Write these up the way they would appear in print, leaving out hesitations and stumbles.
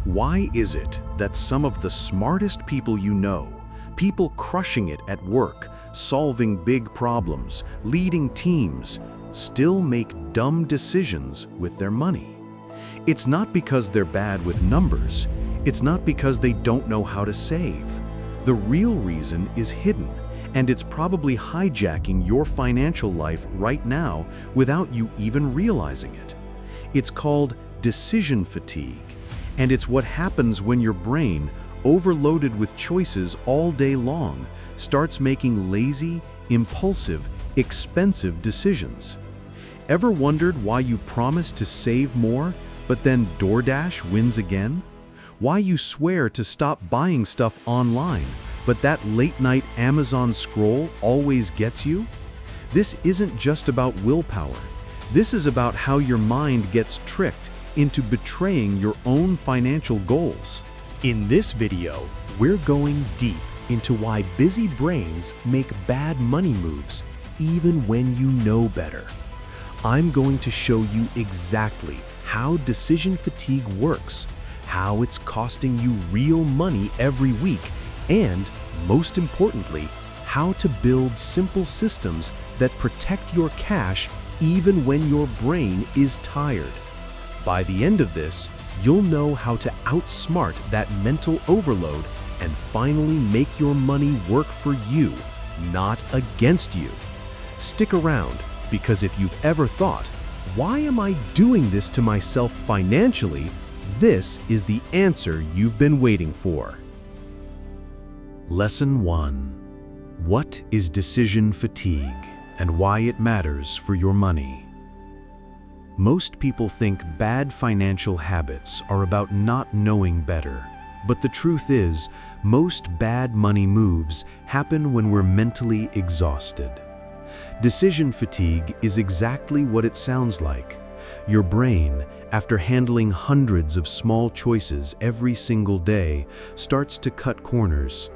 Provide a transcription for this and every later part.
Why is it that some of the smartest people you know, people crushing it at work, solving big problems, leading teams, still make dumb decisions with their money? It's not because they're bad with numbers. It's not because they don't know how to save. The real reason is hidden, and it's probably hijacking your financial life right now without you even realizing it. It's called decision fatigue, and it's what happens when your brain, overloaded with choices all day long, starts making lazy, impulsive, expensive decisions. Ever wondered why you promise to save more, but then DoorDash wins again? Why you swear to stop buying stuff online, but that late-night Amazon scroll always gets you? This isn't just about willpower. This is about how your mind gets tricked into betraying your own financial goals. In this video, we're going deep into why busy brains make bad money moves even when you know better. I'm going to show you exactly how decision fatigue works, how it's costing you real money every week, and, most importantly, how to build simple systems that protect your cash even when your brain is tired. By the end of this, you'll know how to outsmart that mental overload and finally make your money work for you, not against you. Stick around, because if you've ever thought, "Why am I doing this to myself financially?" this is the answer you've been waiting for. Lesson 1. What is decision fatigue and why it matters for your money? Most people think bad financial habits are about not knowing better. But the truth is, most bad money moves happen when we're mentally exhausted. Decision fatigue is exactly what it sounds like. Your brain, after handling hundreds of small choices every single day, starts to cut corners.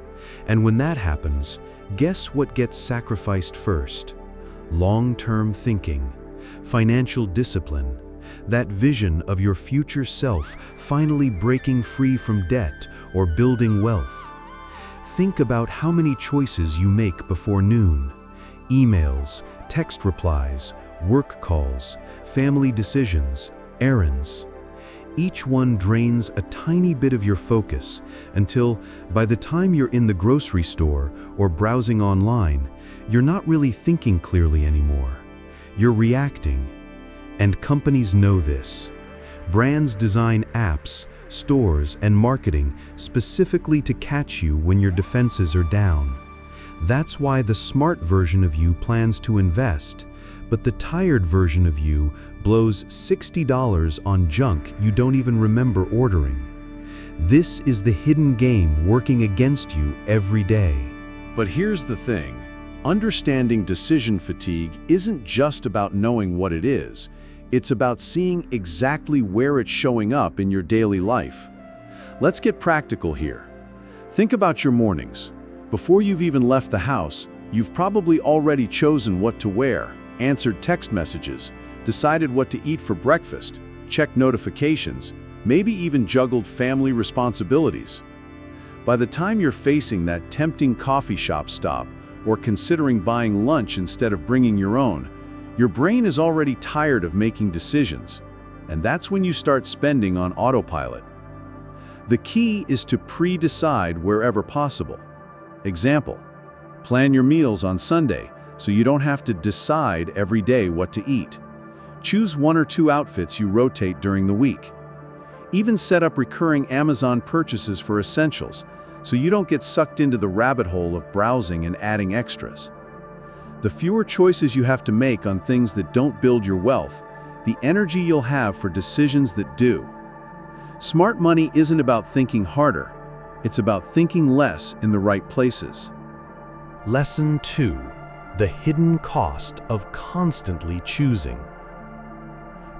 And when that happens, guess what gets sacrificed first? Long-term thinking, financial discipline, that vision of your future self finally breaking free from debt or building wealth. Think about how many choices you make before noon. Emails, text replies, work calls, family decisions, errands. Each one drains a tiny bit of your focus until, by the time you're in the grocery store or browsing online, you're not really thinking clearly anymore. You're reacting. And companies know this. Brands design apps, stores, and marketing specifically to catch you when your defenses are down. That's why the smart version of you plans to invest, but the tired version of you blows $60 on junk you don't even remember ordering. This is the hidden game working against you every day. But here's the thing. Understanding decision fatigue isn't just about knowing what it is. It's about seeing exactly where it's showing up in your daily life. Let's get practical here. Think about your mornings. Before you've even left the house, you've probably already chosen what to wear, answered text messages, decided what to eat for breakfast, checked notifications, maybe even juggled family responsibilities. By the time you're facing that tempting coffee shop stop or considering buying lunch instead of bringing your own, your brain is already tired of making decisions, and that's when you start spending on autopilot. The key is to pre-decide wherever possible. Example, plan your meals on Sunday so you don't have to decide every day what to eat. Choose 1 or 2 outfits you rotate during the week. Even set up recurring Amazon purchases for essentials so you don't get sucked into the rabbit hole of browsing and adding extras. The fewer choices you have to make on things that don't build your wealth, the energy you'll have for decisions that do. Smart money isn't about thinking harder. It's about thinking less in the right places. Lesson 2. The hidden cost of constantly choosing.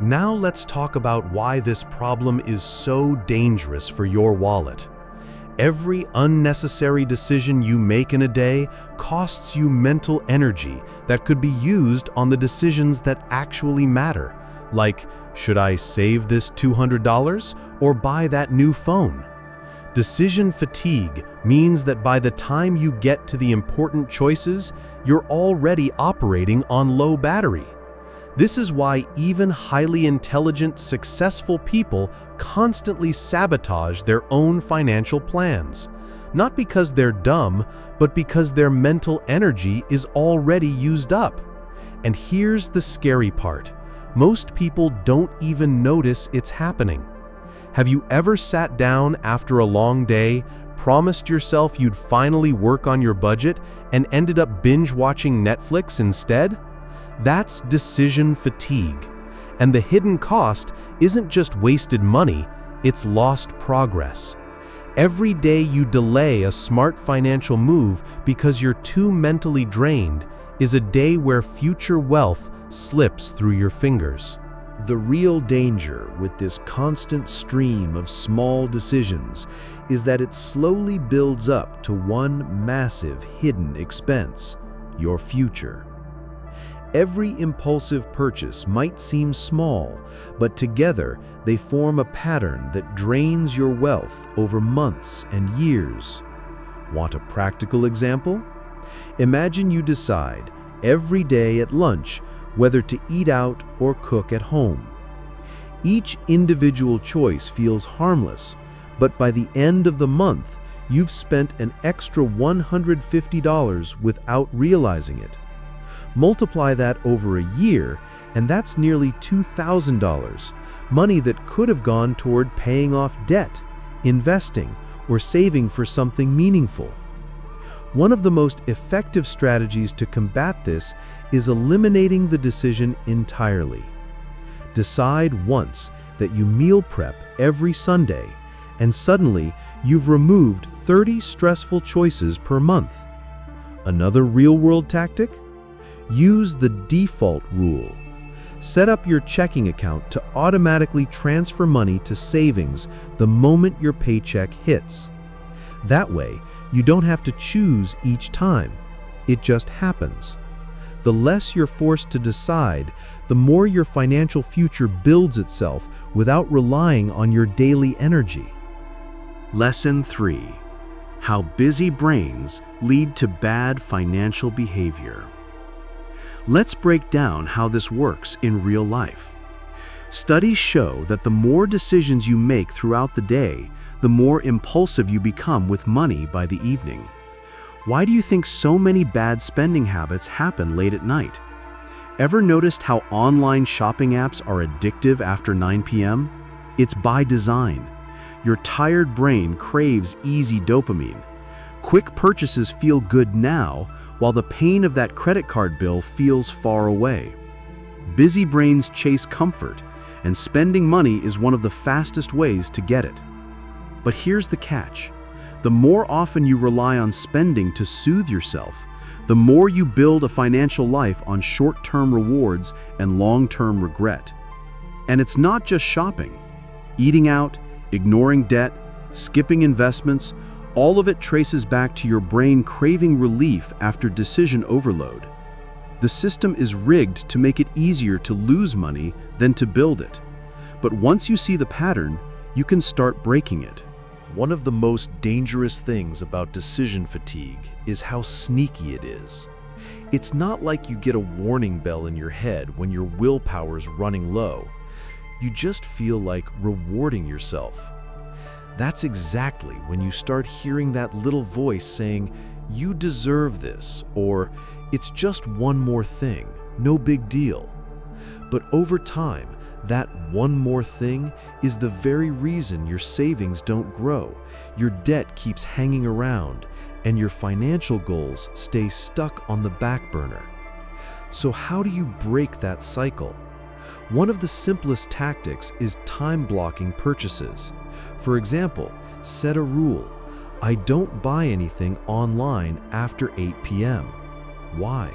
Now let's talk about why this problem is so dangerous for your wallet. Every unnecessary decision you make in a day costs you mental energy that could be used on the decisions that actually matter, like Should I save this $200 or buy that new phone? Decision fatigue means that by the time you get to the important choices, you're already operating on low battery. This is why even highly intelligent, successful people constantly sabotage their own financial plans. Not because they're dumb, but because their mental energy is already used up. And here's the scary part. Most people don't even notice it's happening. Have you ever sat down after a long day, promised yourself you'd finally work on your budget, and ended up binge-watching Netflix instead? That's decision fatigue. And the hidden cost isn't just wasted money, it's lost progress. Every day you delay a smart financial move because you're too mentally drained is a day where future wealth slips through your fingers. The real danger with this constant stream of small decisions is that it slowly builds up to one massive hidden expense: your future. Every impulsive purchase might seem small, but together they form a pattern that drains your wealth over months and years. Want a practical example? Imagine you decide every day at lunch whether to eat out or cook at home. Each individual choice feels harmless, but by the end of the month, you've spent an extra $150 without realizing it. Multiply that over a year, and that's nearly $2,000, money that could have gone toward paying off debt, investing, or saving for something meaningful. One of the most effective strategies to combat this is eliminating the decision entirely. Decide once that you meal prep every Sunday, and suddenly you've removed 30 stressful choices per month. Another real-world tactic? Use the default rule. Set up your checking account to automatically transfer money to savings the moment your paycheck hits. That way, you don't have to choose each time. It just happens. The less you're forced to decide, the more your financial future builds itself without relying on your daily energy. Lesson 3: How busy brains lead to bad financial behavior. Let's break down how this works in real life. Studies show that the more decisions you make throughout the day, the more impulsive you become with money by the evening. Why do you think so many bad spending habits happen late at night? Ever noticed how online shopping apps are addictive after 9 p.m.? It's by design. Your tired brain craves easy dopamine. Quick purchases feel good now, while the pain of that credit card bill feels far away. Busy brains chase comfort, and spending money is one of the fastest ways to get it. But here's the catch. The more often you rely on spending to soothe yourself, the more you build a financial life on short-term rewards and long-term regret. And it's not just shopping. Eating out, ignoring debt, skipping investments, all of it traces back to your brain craving relief after decision overload. The system is rigged to make it easier to lose money than to build it. But once you see the pattern, you can start breaking it. One of the most dangerous things about decision fatigue is how sneaky it is. It's not like you get a warning bell in your head when your willpower's running low. You just feel like rewarding yourself. That's exactly when you start hearing that little voice saying, "You deserve this," or "It's just one more thing, no big deal." But over time, that one more thing is the very reason your savings don't grow, your debt keeps hanging around, and your financial goals stay stuck on the back burner. So how do you break that cycle? One of the simplest tactics is time-blocking purchases. For example, set a rule. I don't buy anything online after 8 p.m. Why?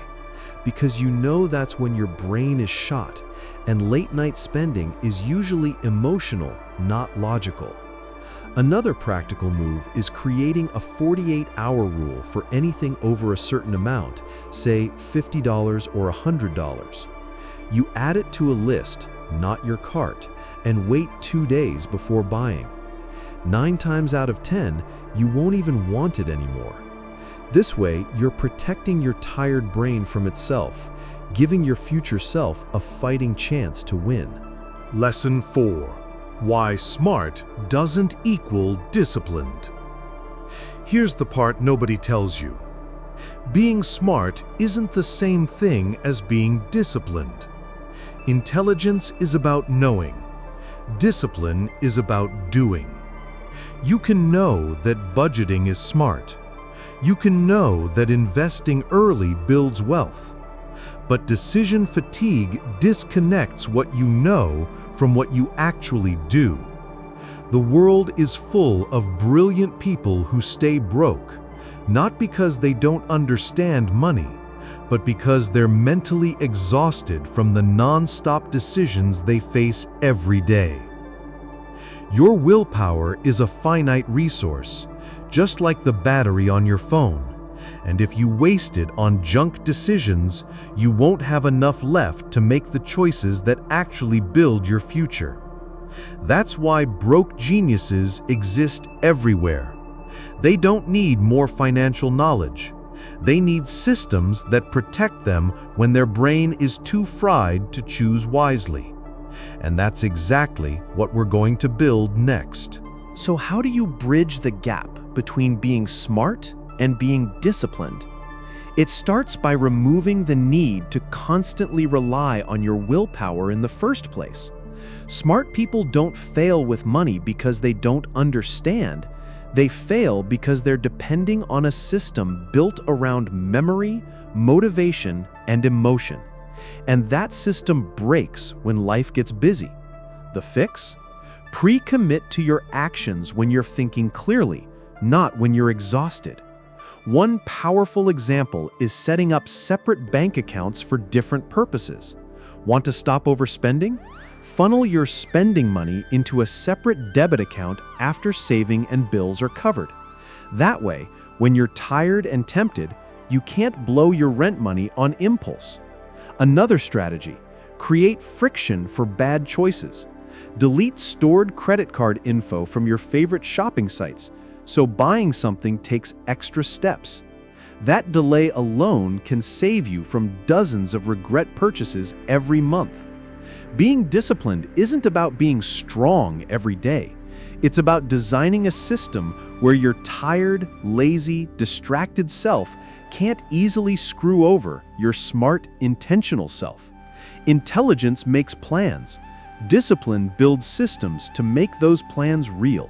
Because you know that's when your brain is shot, and late-night spending is usually emotional, not logical. Another practical move is creating a 48-hour rule for anything over a certain amount, say $50 or $100. You add it to a list, not your cart, and wait 2 days before buying. 9 times out of 10, you won't even want it anymore. This way, you're protecting your tired brain from itself, giving your future self a fighting chance to win. Lesson 4. Why smart doesn't equal disciplined. Here's the part nobody tells you. Being smart isn't the same thing as being disciplined. Intelligence is about knowing. Discipline is about doing. You can know that budgeting is smart. You can know that investing early builds wealth. But decision fatigue disconnects what you know from what you actually do. The world is full of brilliant people who stay broke, not because they don't understand money, but because they're mentally exhausted from the non-stop decisions they face every day. Your willpower is a finite resource, just like the battery on your phone. And if you waste it on junk decisions, you won't have enough left to make the choices that actually build your future. That's why broke geniuses exist everywhere. They don't need more financial knowledge. They need systems that protect them when their brain is too fried to choose wisely. And that's exactly what we're going to build next. So how do you bridge the gap between being smart and being disciplined? It starts by removing the need to constantly rely on your willpower in the first place. Smart people don't fail with money because they don't understand. They fail because they're depending on a system built around memory, motivation, and emotion. And that system breaks when life gets busy. The fix? Pre-commit to your actions when you're thinking clearly, not when you're exhausted. One powerful example is setting up separate bank accounts for different purposes. Want to stop overspending? Funnel your spending money into a separate debit account after saving and bills are covered. That way, when you're tired and tempted, you can't blow your rent money on impulse. Another strategy: create friction for bad choices. Delete stored credit card info from your favorite shopping sites, so buying something takes extra steps. That delay alone can save you from dozens of regret purchases every month. Being disciplined isn't about being strong every day. It's about designing a system where your tired, lazy, distracted self can't easily screw over your smart, intentional self. Intelligence makes plans. Discipline builds systems to make those plans real.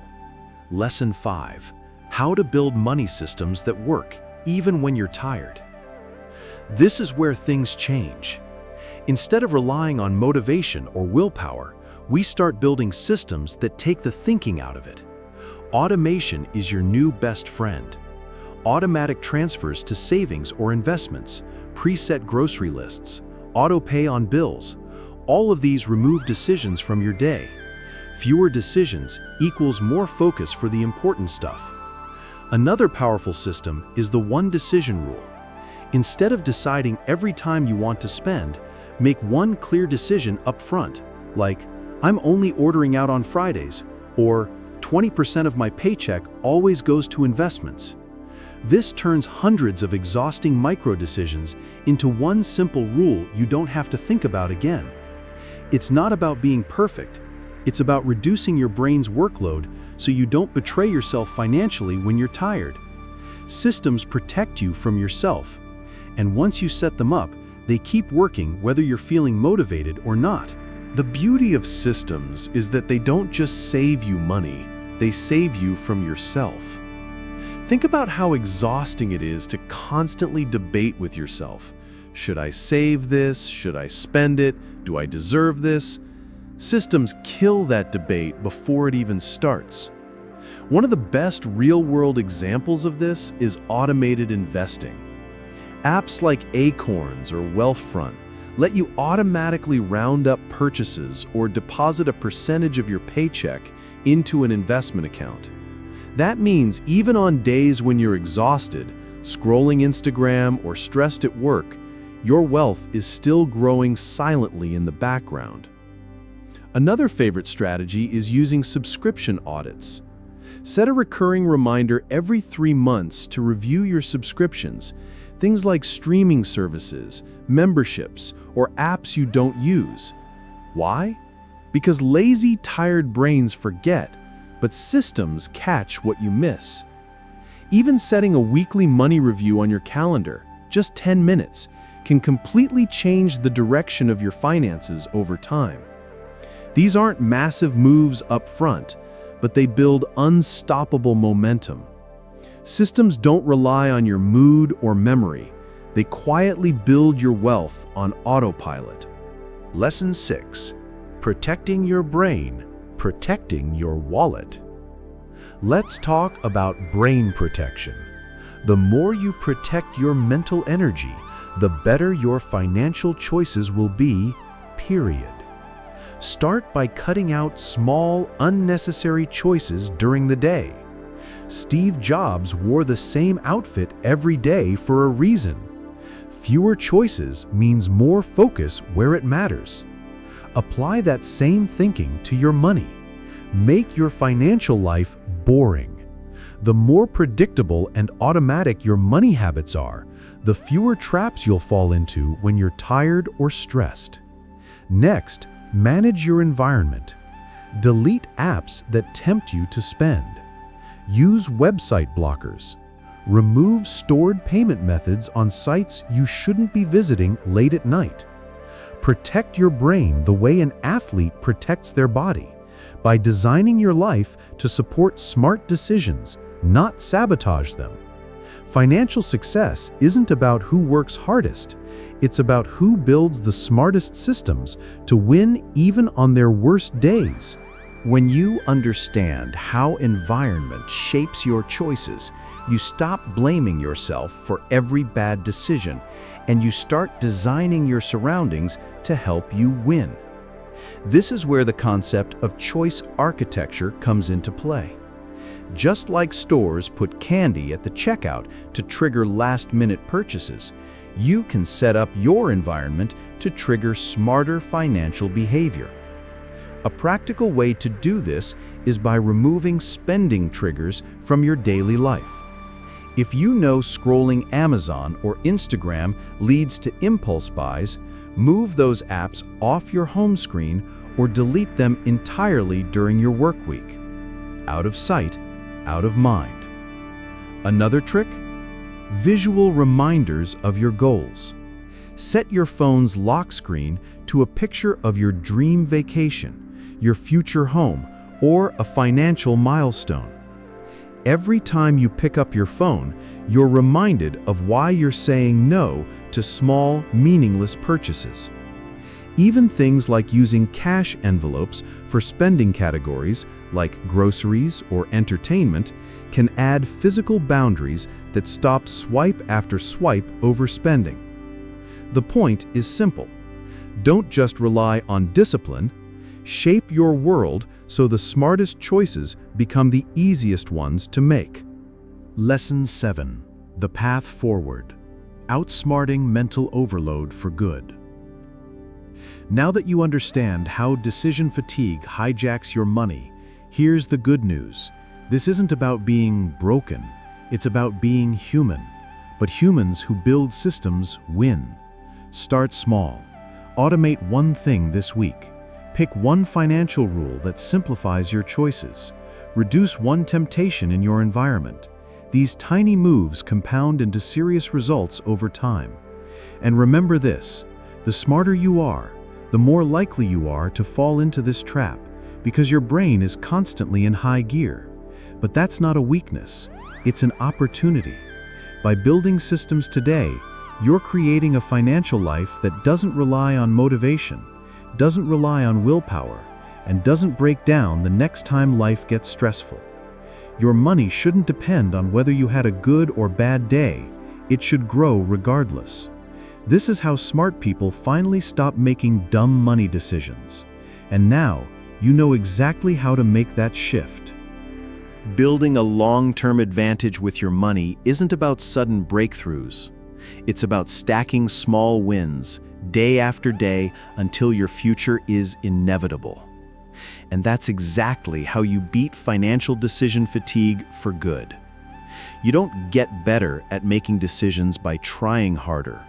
Lesson 5. How to build money systems that work, even when you're tired. This is where things change. Instead of relying on motivation or willpower, we start building systems that take the thinking out of it. Automation is your new best friend. Automatic transfers to savings or investments, preset grocery lists, auto pay on bills. All of these remove decisions from your day. Fewer decisions equals more focus for the important stuff. Another powerful system is the one decision rule. Instead of deciding every time you want to spend, make one clear decision up front, like, I'm only ordering out on Fridays, or 20% of my paycheck always goes to investments. This turns hundreds of exhausting micro-decisions into one simple rule you don't have to think about again. It's not about being perfect. It's about reducing your brain's workload so you don't betray yourself financially when you're tired. Systems protect you from yourself, and once you set them up, they keep working whether you're feeling motivated or not. The beauty of systems is that they don't just save you money, they save you from yourself. Think about how exhausting it is to constantly debate with yourself. Should I save this? Should I spend it? Do I deserve this? Systems kill that debate before it even starts. One of the best real-world examples of this is automated investing. Apps like Acorns or Wealthfront let you automatically round up purchases or deposit a percentage of your paycheck into an investment account. That means even on days when you're exhausted, scrolling Instagram, or stressed at work, your wealth is still growing silently in the background. Another favorite strategy is using subscription audits. Set a recurring reminder every 3 months to review your subscriptions, things like streaming services, memberships, or apps you don't use. Why? Because lazy, tired brains forget, but systems catch what you miss. Even setting a weekly money review on your calendar, just 10 minutes, can completely change the direction of your finances over time. These aren't massive moves up front, but they build unstoppable momentum. Systems don't rely on your mood or memory. They quietly build your wealth on autopilot. Lesson 6. Protecting your brain, protecting your wallet. Let's talk about brain protection. The more you protect your mental energy, the better your financial choices will be, period. Start by cutting out small, unnecessary choices during the day. Steve Jobs wore the same outfit every day for a reason. Fewer choices means more focus where it matters. Apply that same thinking to your money. Make your financial life boring. The more predictable and automatic your money habits are, the fewer traps you'll fall into when you're tired or stressed. Next, manage your environment. Delete apps that tempt you to spend. Use website blockers. Remove stored payment methods on sites you shouldn't be visiting late at night. Protect your brain the way an athlete protects their body, by designing your life to support smart decisions, not sabotage them. Financial success isn't about who works hardest. It's about who builds the smartest systems to win even on their worst days. When you understand how environment shapes your choices, you stop blaming yourself for every bad decision, and you start designing your surroundings to help you win. This is where the concept of choice architecture comes into play. Just like stores put candy at the checkout to trigger last-minute purchases, you can set up your environment to trigger smarter financial behavior. A practical way to do this is by removing spending triggers from your daily life. If you know scrolling Amazon or Instagram leads to impulse buys, move those apps off your home screen or delete them entirely during your work week. Out of sight, out of mind. Another trick? Visual reminders of your goals. Set your phone's lock screen to a picture of your dream vacation, your future home, or a financial milestone. Every time you pick up your phone, you're reminded of why you're saying no to small, meaningless purchases. Even things like using cash envelopes for spending categories like groceries or entertainment can add physical boundaries that stop swipe after swipe overspending. The point is simple. Don't just rely on discipline. Shape your world so the smartest choices become the easiest ones to make. Lesson 7. The path forward. Outsmarting mental overload for good. Now that you understand how decision fatigue hijacks your money, here's the good news. This isn't about being broken. It's about being human. But humans who build systems win. Start small. Automate one thing this week. Pick one financial rule that simplifies your choices. Reduce one temptation in your environment. These tiny moves compound into serious results over time. And remember this, the smarter you are, the more likely you are to fall into this trap, because your brain is constantly in high gear. But that's not a weakness, it's an opportunity. By building systems today, you're creating a financial life that doesn't rely on motivation, doesn't rely on willpower, and doesn't break down the next time life gets stressful. Your money shouldn't depend on whether you had a good or bad day. It should grow regardless. This is how smart people finally stop making dumb money decisions. And now, you know exactly how to make that shift. Building a long-term advantage with your money isn't about sudden breakthroughs. It's about stacking small wins, day after day, until your future is inevitable. And that's exactly how you beat financial decision fatigue for good. You don't get better at making decisions by trying harder.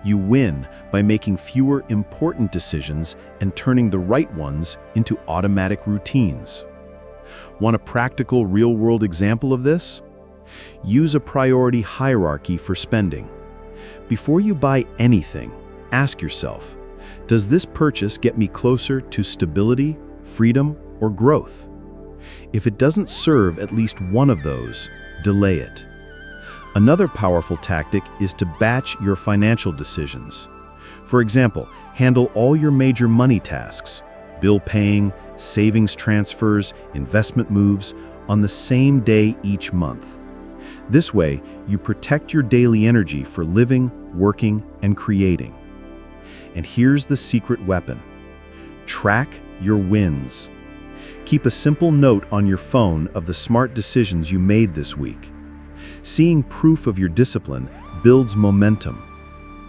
You win by making fewer important decisions and turning the right ones into automatic routines. Want a practical, real-world example of this? Use a priority hierarchy for spending. Before you buy anything, ask yourself, does this purchase get me closer to stability, freedom, or growth? If it doesn't serve at least one of those, delay it. Another powerful tactic is to batch your financial decisions. For example, handle all your major money tasks, bill paying, savings transfers, investment moves, on the same day each month. This way, you protect your daily energy for living, working, and creating. And here's the secret weapon. Track your wins. Keep a simple note on your phone of the smart decisions you made this week. Seeing proof of your discipline builds momentum.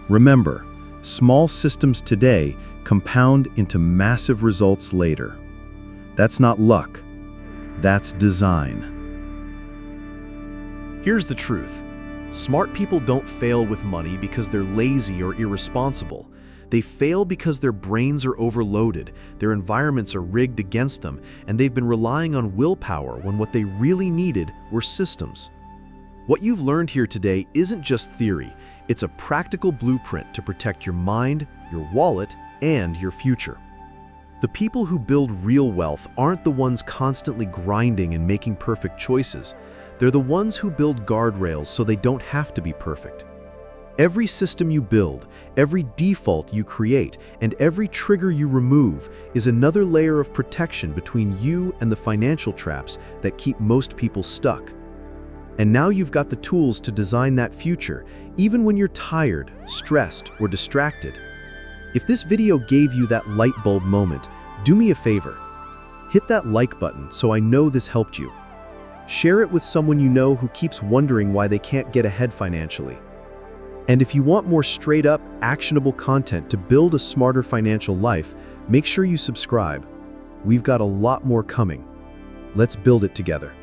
Remember, small systems today compound into massive results later. That's not luck. That's design. Here's the truth. Smart people don't fail with money because they're lazy or irresponsible. They fail because their brains are overloaded, their environments are rigged against them, and they've been relying on willpower when what they really needed were systems. What you've learned here today isn't just theory, it's a practical blueprint to protect your mind, your wallet, and your future. The people who build real wealth aren't the ones constantly grinding and making perfect choices. They're the ones who build guardrails so they don't have to be perfect. Every system you build, every default you create, and every trigger you remove is another layer of protection between you and the financial traps that keep most people stuck. And now you've got the tools to design that future, even when you're tired, stressed, or distracted. If this video gave you that light bulb moment, do me a favor. Hit that like button so I know this helped you. Share it with someone you know who keeps wondering why they can't get ahead financially. And if you want more straight-up, actionable content to build a smarter financial life, make sure you subscribe. We've got a lot more coming. Let's build it together.